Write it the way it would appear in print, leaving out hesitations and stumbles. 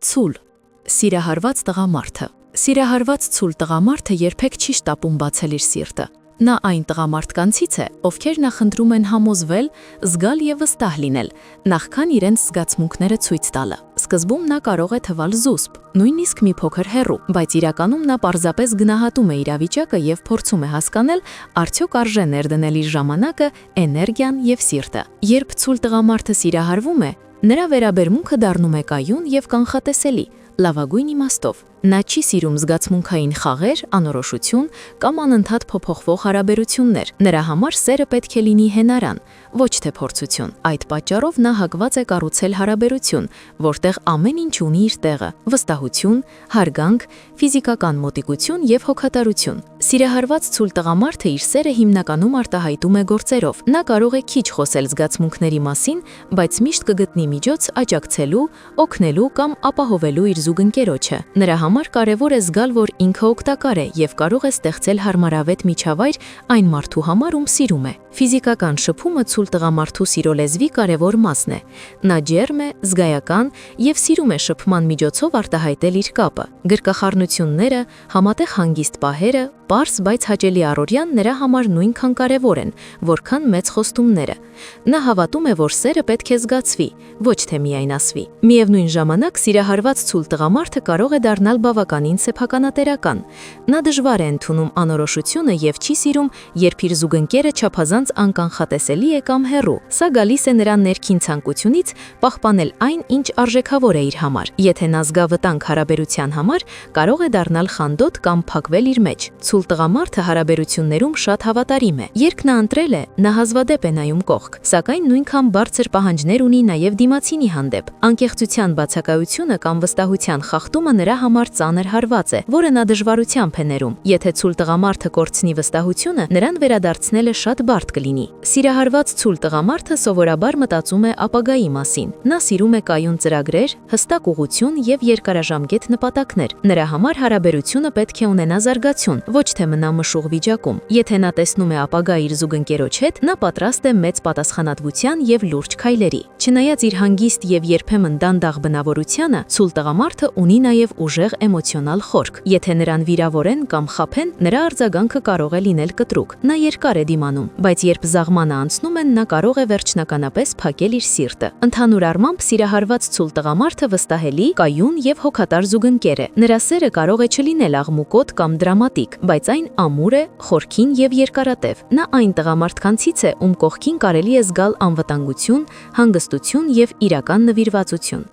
Ցուլ Սիրահարված տղամարդը Սիրահարված ցուլ տղամարդը երբեք չի շտապում բացել իր սիրտը։ Նա այն տղամարդկանցից է, ովքեր նախընտրում են համոզվել, զգալ եւ վստահ լինել, նախքան իրենց զգացմունքները ցույց տալը։ Սկզբում նա կարող է թվալ զուսպ, նույնիսկ մի փոքր հեռու, բայց իրականում նա պարզապես գնահատում է իրավիճակը եւ փորձում է հասկանալ, արդյոք արժե ներդնել իր ժամանակը, էներգիան եւ սիրտը։ Երբ ցուլ տղամարդը սիրահարվում է, նրա վերաբերմունքը դառնում է կայուն եւ կանխատեսելի, լավագույն իմաստով։ Նա չի սիրում զգացմունքային խաղեր, անորոշություն կամ անընդհատ փոփոխվող հարաբերություններ։ Նրա համար սերը պետք է լինի հենարան, ոչ թե փորձություն։ Այդ պատճառով նա հակված է կառուցել հարաբերություն, որտեղ ամեն ինչ ունի իր տեղը՝ վստահություն, հարգանք, ֆիզիկական մոտիկություն եւ հոգատարություն։ Սիրահարված ցուլ տղամարդը իր սերը հիմնականում արտահայտում է գործերով։ Նա կարող է քիչ խոսել զգացմունքների մասին, բայց միշտ կգտնի միջոց աջակցելու, օգնելու կամ ապահովելու իր զուգընկերոջը։ Նրա համար կարևոր է զգալ, որ ինքը օգտակար է եւ կարող է ստեղծել հարմարավետ միջավայր այն մարդու համար, ում սիրում է։ Ֆիզիկական շփումը ցուլ տղամարդու սիրո լեզվի կարևոր մասն է։ Նա ջերմ է, զգայական եւ սիրում է շփման միջոցով արտահայտել իր կապը։ Գրկախառնությունները, համատեղ հանգիստ պահերը, պարզ, բայց հաճելի առօրյան նրա համար նույնքան կարևոր են, որքան մեծ խոստումները։ Նա հավատում է, որ սերը պետք է զգացվի, ոչ թե միայն ասվի։ Միևնույն ժամանակ սիրահարված ցուլ տղամարդը կարող է դառնալ բավականին սեփականատերական։ Նա դժվար է ընդունում անորոշությունը եւ չի սիրում, երբ իր զուգընկերը չափազանց անկանխատեսելի է կամ հեռու։ Սա գալիս է նրա ներքին ցանկությունից պահպանել այն, ինչ արժեքավոր է իր համար։ Եթե նա զգա վտանգ հարաբերության համար, կարող է դառնալ խանդոտ կամ փակվել իր մեջ։ Ցուլ տղամարդը հարաբերություններում շատ հավատարիմ է։ Երբ նա ընտրել է, նա հազվադեպ է նայում կողք, սակայն նույնքան բարձր պահանջներ ունի նաև դիմացինի հանդեպ։ Անկեղծության բացակայությունը կամ վստահության խախտումը նրա համար ծանր հարված է, որը նա դժվարությամբ է ներում։ Եթե ցուլ տղամարդը կորցնի վստահությունը, նրան վերադարձնելը շատ բարդ կլինի։ Սիրահարված ցուլ տղամարդը սովորաբար մտածում է ապագայի մասին։ Նա սիրում է կայուն ծրագրեր, հստակ ուղղություն եւ երկարաժամկետ նպատակներ։ Նրա համար հարաբերությունը պետք է ունենա զարգացում, ոչ թե մնա մշուղ վիճակում։ Եթե նա տեսնում է ապագա իր զուգընկերոջ հետ, նա պատրաստ է մեծ պատասխանատվության եւ լուրջ քայլերի։ Չնայած իր հանգիստ եւ երբեմն դանդաղ բնավորությանը, ցուլ տղամարդը ունի նաեւ ուժեղ էմոցիոնալ խորք։ Եթե նրան վիրավորեն կամ խաբեն, նրա արձագանքը կարող է լինել կտրուկ։ Նա երկար է դիմանում, բայց երբ զաղմանը անցնում են, նա կարող է վերջնականապես փակել իր սիրտը։ Ընդհանուր առմամբ սիրահարված ցուլ տղամարդը վստահելի, կայուն եւ հոգատար զուգընկեր է։ Նրա սերը կարող է չլինել աղմուկոտ կամ դրամատիկ, բայց այն ամուր է, խորքին եւ երկարատև։ Նա այն տղամարդկանցից է, ում կողքին կարելի է զգալ անվտանգություն, հանգստություն եւ իրական նվիրվածություն։